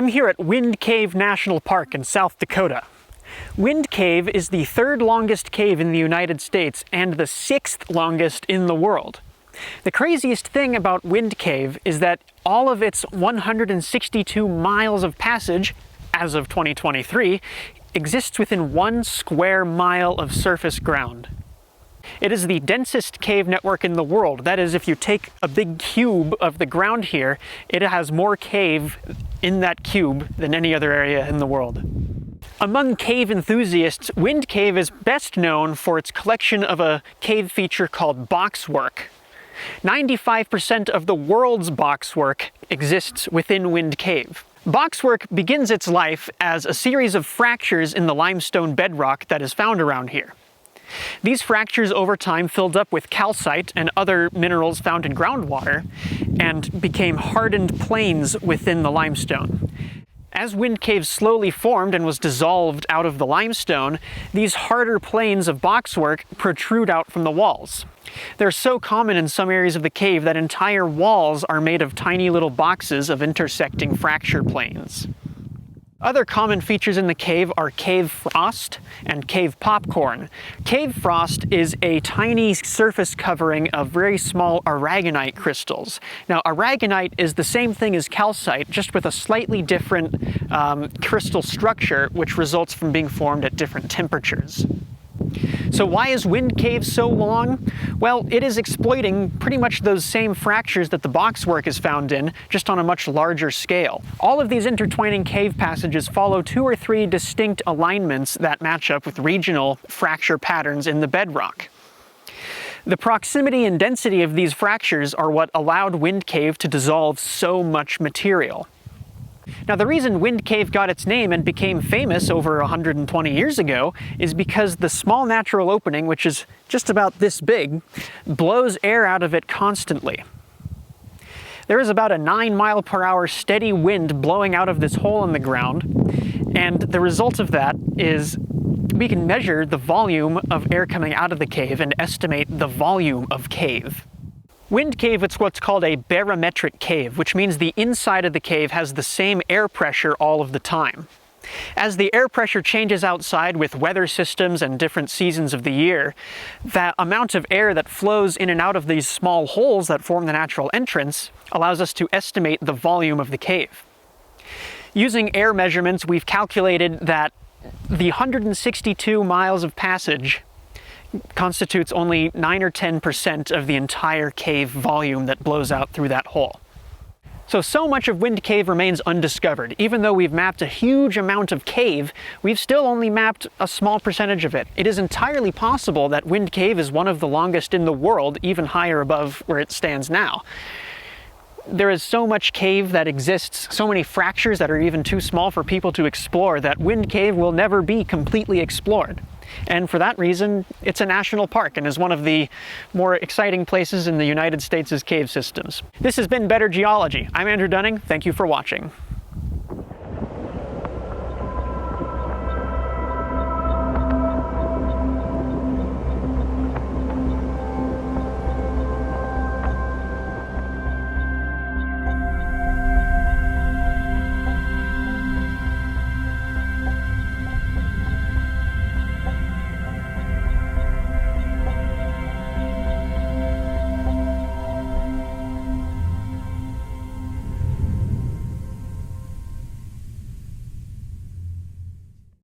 I'm here at Wind Cave National Park in South Dakota. Wind Cave is the third longest cave in the United States and the sixth longest in the world. The craziest thing about Wind Cave is that all of its 162 miles of passage, as of 2023, exists within 1 square mile of surface ground. It is the densest cave network in the world. That is, if you take a big cube of the ground here, it has more cave in that cube than any other area in the world. Among cave enthusiasts, Wind Cave is best known for its collection of a cave feature called boxwork. 95% of the world's boxwork exists within Wind Cave. Boxwork begins its life as a series of fractures in the limestone bedrock that is found around here. These fractures over time filled up with calcite and other minerals found in groundwater and became hardened plains within the limestone. As Wind Cave slowly formed and was dissolved out of the limestone, these harder planes of boxwork protrude out from the walls. They're so common in some areas of the cave that entire walls are made of tiny little boxes of intersecting fracture planes. Other common features in the cave are cave frost and cave popcorn. Cave frost is a tiny surface covering of very small aragonite crystals. Now, aragonite is the same thing as calcite, just with a slightly different crystal structure, which results from being formed at different temperatures. So why is Wind Cave so long? Well, it is exploiting pretty much those same fractures that the boxwork is found in, just on a much larger scale. All of these intertwining cave passages follow 2 or 3 distinct alignments that match up with regional fracture patterns in the bedrock. The proximity and density of these fractures are what allowed Wind Cave to dissolve so much material. Now, the reason Wind Cave got its name and became famous over 120 years ago is because the small natural opening, which is just about this big, blows air out of it constantly. There is about a 9-mile-per-hour steady wind blowing out of this hole in the ground, and the result of that is we can measure the volume of air coming out of the cave and estimate the volume of cave. Wind Cave is what's called a barometric cave, which means the inside of the cave has the same air pressure all of the time. As the air pressure changes outside with weather systems and different seasons of the year, that amount of air that flows in and out of these small holes that form the natural entrance allows us to estimate the volume of the cave. Using air measurements, we've calculated that the 162 miles of passage constitutes only 9 or 10% of the entire cave volume that blows out through that hole. So much of Wind Cave remains undiscovered. Even though we've mapped a huge amount of cave, we've still only mapped a small percentage of it. It is entirely possible that Wind Cave is one of the longest in the world, even higher above where it stands now. There is so much cave that exists, so many fractures that are even too small for people to explore, that Wind Cave will never be completely explored. And for that reason, it's a national park and is one of the more exciting places in the United States' cave systems. This has been Better Geology. I'm Andrew Dunning. Thank you for watching.